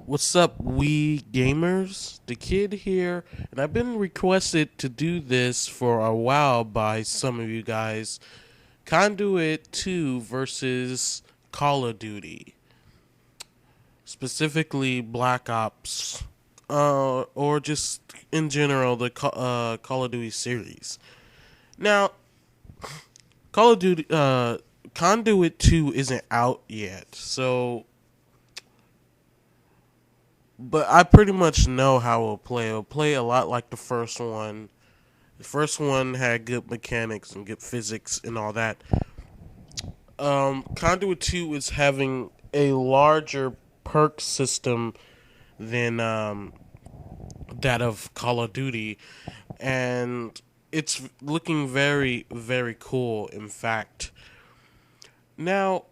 What's up, we gamers? The kid here, and I've been requested to do this for a while by some of you guys. Conduit 2 versus Call of Duty, specifically Black Ops, or just in general the Call of Duty series. Now, Call of Duty, Conduit 2 isn't out yet, but I pretty much know how it'll play. It'll play a lot like the first one. The first one had good mechanics and good physics and all that. Conduit 2 is having a larger perk system than that of Call of Duty, and it's looking very, very cool, in fact. Now,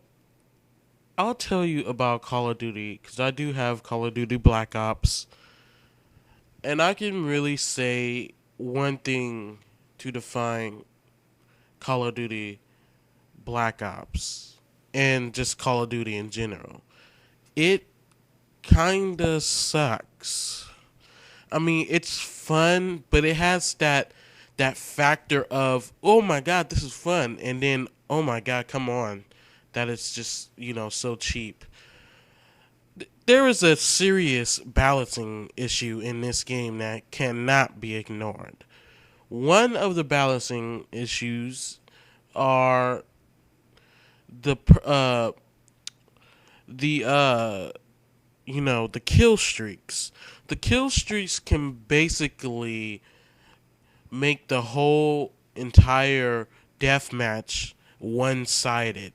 I'll tell you about Call of Duty because I do have Call of Duty Black Ops, and I can really say one thing to define Call of Duty Black Ops and just Call of Duty in general. It kinda sucks. I mean, it's fun, but it has that factor of, oh my god, this is fun, and then, oh my god, come on, that it's just, so cheap. There is a serious balancing issue in this game that cannot be ignored. One of the balancing issues are the uh the the kill streaks. The kill streaks can basically make the whole entire death match one-sided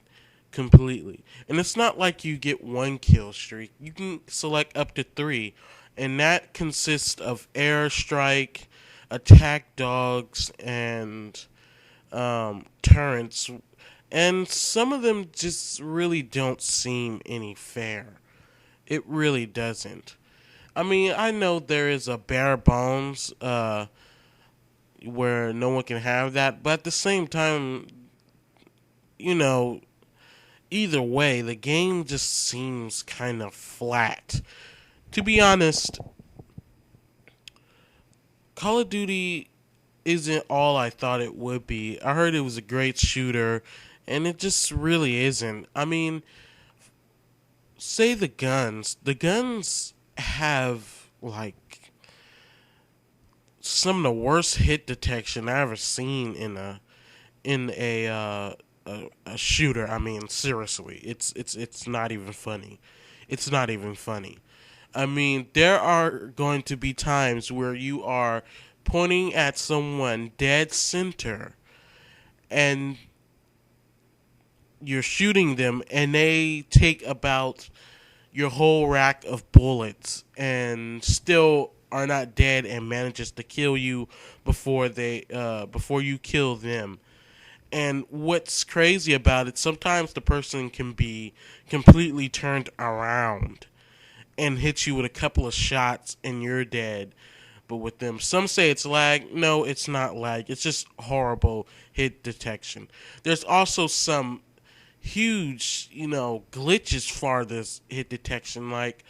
completely. And it's not like you get one kill streak. You can select up to 3, and that consists of airstrike, attack dogs, and turrets. And some of them just really don't seem any fair. It really doesn't. I mean, I know there is a bare bones where no one can have that, but at the same time, you know, either way, the game just seems kind of flat. To be honest, Call of Duty isn't all I thought it would be. I heard it was a great shooter, and it just really isn't. I mean, say the guns. The guns have, like, some of the worst hit detection I ever seen in a shooter. I mean, seriously, it's not even funny. It's not even funny. I mean, there are going to be times where you are pointing at someone dead center and you're shooting them and they take about your whole rack of bullets and still are not dead and manages to kill you before you kill them. And what's crazy about it, sometimes the person can be completely turned around and hit you with a couple of shots and you're dead. But with them, some say it's lag. No, it's not lag. It's just horrible hit detection. There's also some huge, glitches for this hit detection, like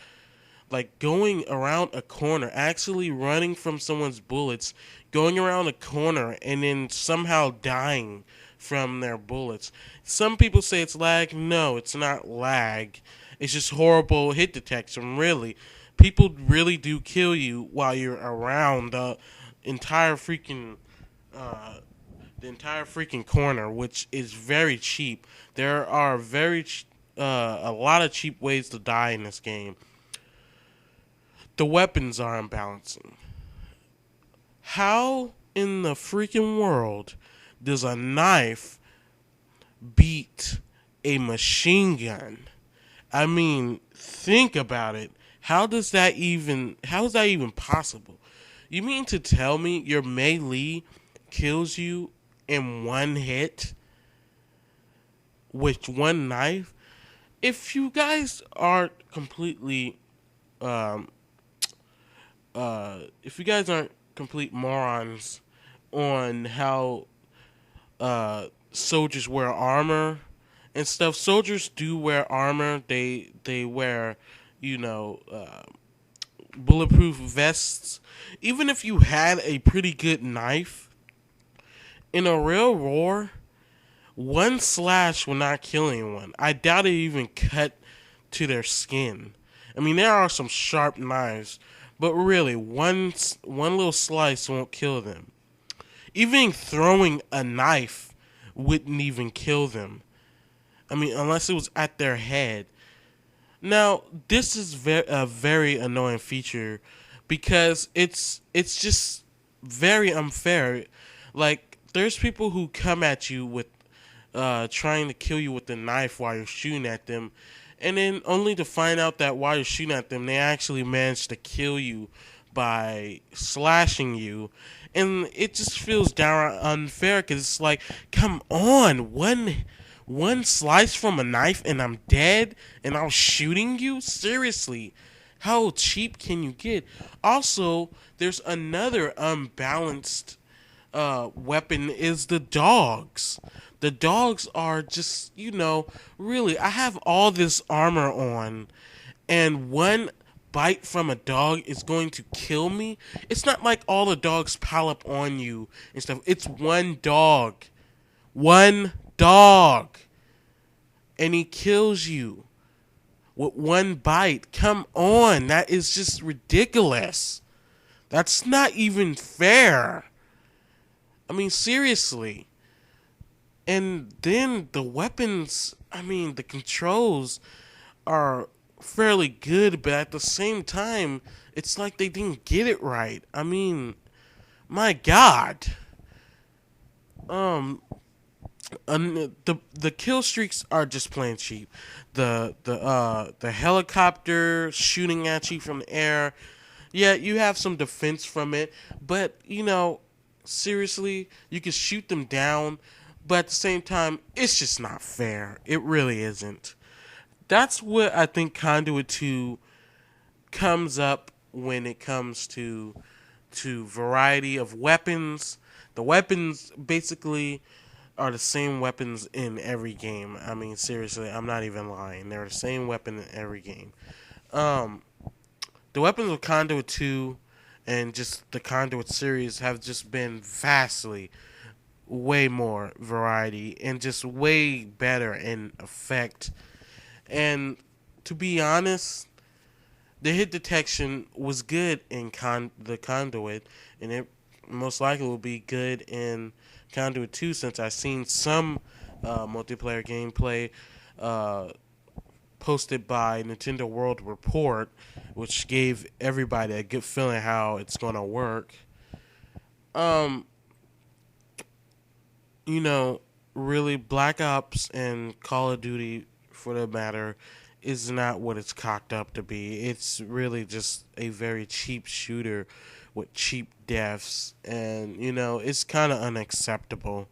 going around a corner, actually running from someone's bullets, going around a corner and then somehow dying from their bullets. Some people say it's lag. No, it's not lag. It's just horrible hit detection, really. People really do kill you while you're around entire freaking the entire freaking corner, which is very cheap. There are a lot of cheap ways to die in this game. The weapons are imbalancing. How in the freaking world does a knife beat a machine gun? I mean, think about it. How is that even possible? You mean to tell me your melee kills you in one hit with one knife? If you guys aren't completely um if you guys aren't complete morons on how soldiers wear armor and stuff. Soldiers do wear armor. They wear you know, bulletproof vests. Even if you had a pretty good knife, in a real war, one slash will not kill anyone. I doubt it even cut to their skin. I mean, there are some sharp knives, but really, one little slice won't kill them. Even throwing a knife wouldn't even kill them. I mean, unless it was at their head. Now, this is a very annoying feature because it's just very unfair. Like, there's people who come at you with trying to kill you with a knife while you're shooting at them, and then only to find out that while you're shooting at them, they actually managed to kill you by slashing you. And it just feels downright unfair because it's like, come on, one slice from a knife and I'm dead and I'm shooting you? Seriously, how cheap can you get? Also, there's another unbalanced weapon is the dogs. The dogs are just, really, I have all this armor on, and one bite from a dog is going to kill me. It's not like all the dogs pile up on you and stuff. It's one dog. One dog. And he kills you with one bite. Come on. That is just ridiculous. That's not even fair. I mean, seriously. And then the weapons, I mean, the controls are fairly good, but at the same time, it's like they didn't get it right. I mean, my God. Um, the kill streaks are just plain cheap. The helicopter shooting at you from the air, yeah, you have some defense from it, but seriously, you can shoot them down, but at the same time, it's just not fair. It really isn't. That's what I think Conduit 2 comes up when it comes to variety of weapons. The weapons basically are the same weapons in every game. I mean, seriously, I'm not even lying. They're the same weapon in every game. Um, the weapons of Conduit 2 and just the Conduit series have just been vastly way more variety and just way better in effect. And to be honest, the hit detection was good in the Conduit, and it most likely will be good in Conduit 2 since I've seen some multiplayer gameplay uh, posted by Nintendo World Report, which gave everybody a good feeling how it's going to work. Um, you know, really, Black Ops and Call of Duty, for the matter, is not what it's cocked up to be. It's really just a very cheap shooter with cheap deaths, and it's kind of unacceptable.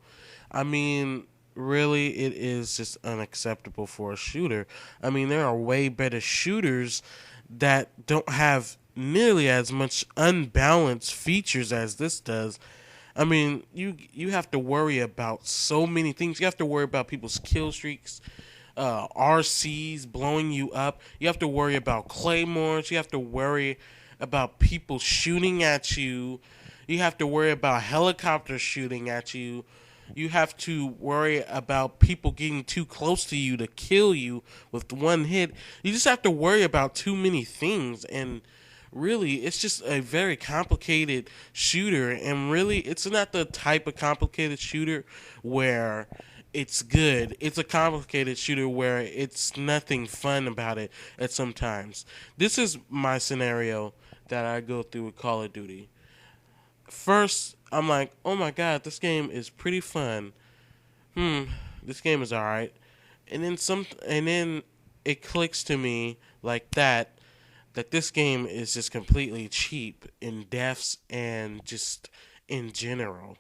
I mean, really, it is just unacceptable for a shooter. I mean, there are way better shooters that don't have nearly as much unbalanced features as this does. I mean, you have to worry about so many things. You have to worry about people's kill streaks, RCs blowing you up. You have to worry about claymores. You have to worry about people shooting at you. You have to worry about helicopters shooting at you. You have to worry about people getting too close to you to kill you with one hit. You just have to worry about too many things, and really, it's just a very complicated shooter, and really, it's not the type of complicated shooter where it's good. It's a complicated shooter where it's nothing fun about it at some times. This is my scenario that I go through with Call of Duty. First, I'm like, oh my god, this game is pretty fun. This game is alright. And then it clicks to me like that this game is just completely cheap in deaths and just in general.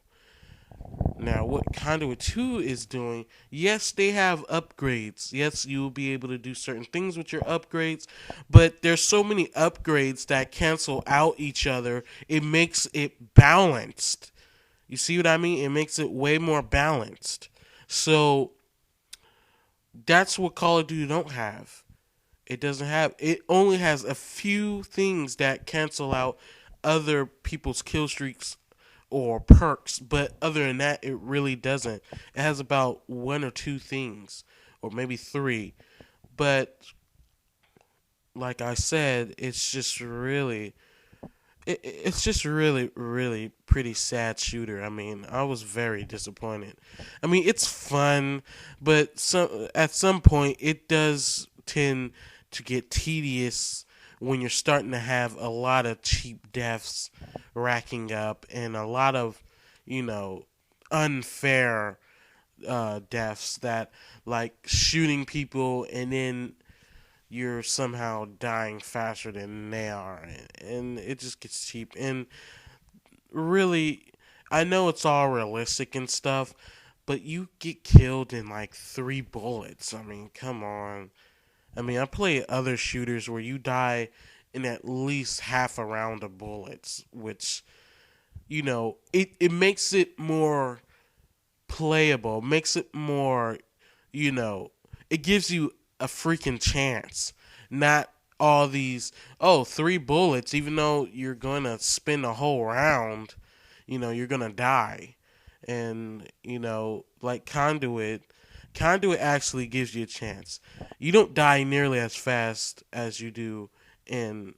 Now, what Conduit 2 is doing, yes, they have upgrades. Yes, you will be able to do certain things with your upgrades, but there's so many upgrades that cancel out each other. It makes it balanced. You see what I mean? It makes it way more balanced. So, that's what Call of Duty don't have. It doesn't have. It only has a few things that cancel out other people's kill streaks or perks, but other than that, it really doesn't. It has about one or two things, or maybe three. But like I said, it's just really pretty sad shooter. I mean, I was very disappointed. I mean, it's fun, but at some point it does tend to get tedious when you're starting to have a lot of cheap deaths racking up and a lot of, you know, unfair deaths that like shooting people and then you're somehow dying faster than they are, and it just gets cheap. And really, I know it's all realistic and stuff, but you get killed in like 3 bullets. I mean, come on. I mean, I play other shooters where you die in at least half a round of bullets, which, it makes it more playable, makes it more, you know, it gives you a freaking chance. Not all these, 3 bullets, even though you're going to spend a whole round, you're going to die. And, like Conduit actually gives you a chance. You don't die nearly as fast as you do in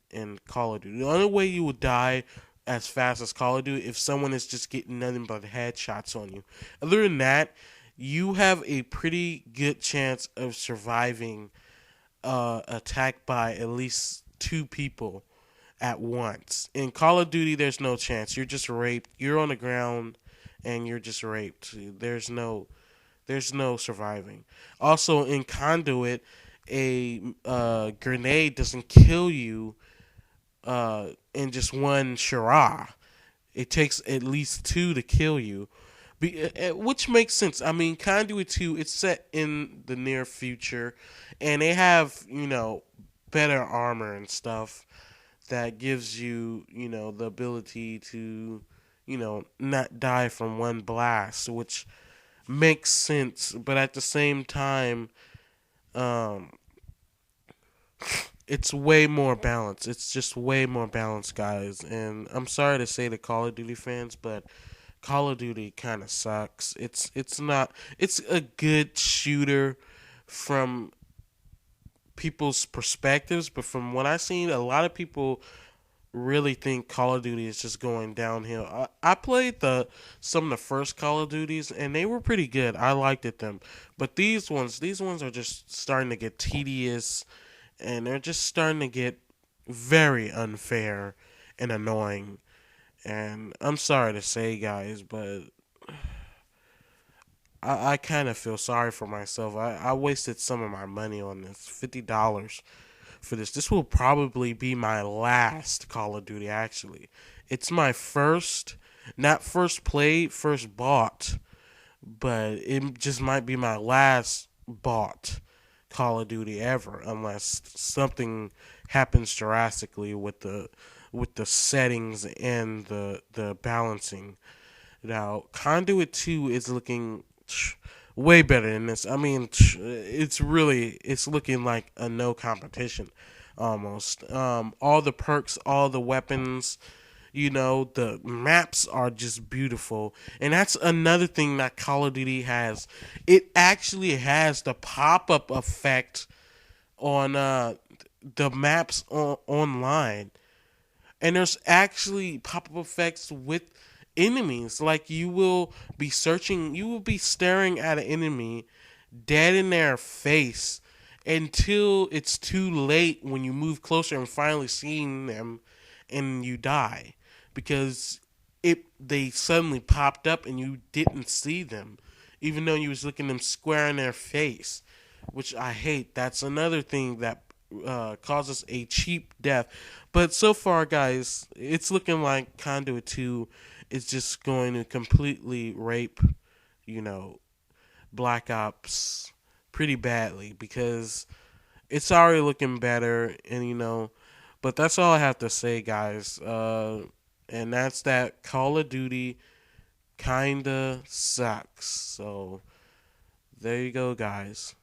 Call of Duty. The only way you would die as fast as Call of Duty if someone is just getting nothing but headshots on you. Other than that, you have a pretty good chance of surviving attack by at least 2 people at once. In Call of Duty, there's no chance. You're just raped. You're on the ground and you're just raped. There's no surviving. Also, in Conduit, a grenade doesn't kill you in just one Shira. It takes at least 2 to kill you, which makes sense. I mean, Conduit 2, it's set in the near future, and they have, better armor and stuff that gives you, the ability to, not die from one blast, which makes sense. But at the same time, um, it's way more balanced. It's just way more balanced, guys. And I'm sorry to say to Call of Duty fans, but Call of Duty kind of sucks. It's not. It's a good shooter from people's perspectives, but from what I've seen, a lot of people really think Call of Duty is just going downhill. I played some of the first Call of Duties, and they were pretty good. I liked them, but these ones are just starting to get tedious, and they're just starting to get very unfair and annoying. And I'm sorry to say, guys, but I kind of feel sorry for myself. I wasted some of my money on this, $50 for this. This will probably be my last Call of Duty, actually. It's my first, not first played, first bought, but it just might be my last bought Call of Duty ever, unless something happens drastically with the settings and the balancing. Now, Conduit 2 is looking way better than this. I mean, it's looking like a no competition almost. All the perks, all the weapons, the maps are just beautiful. And that's another thing that Call of Duty has. It actually has the pop-up effect on the maps online. And there's actually pop-up effects with enemies. Like you will be staring at an enemy dead in their face until it's too late when you move closer and finally seeing them and you die because they suddenly popped up and you didn't see them even though you was looking them square in their face, which I hate. That's another thing that causes a cheap death. But so far, guys, it's looking like Conduit 2 is just going to completely rape, you know, Black Ops pretty badly because it's already looking better, and but that's all I have to say, guys. And that's that Call of Duty kinda sucks. So there you go, guys.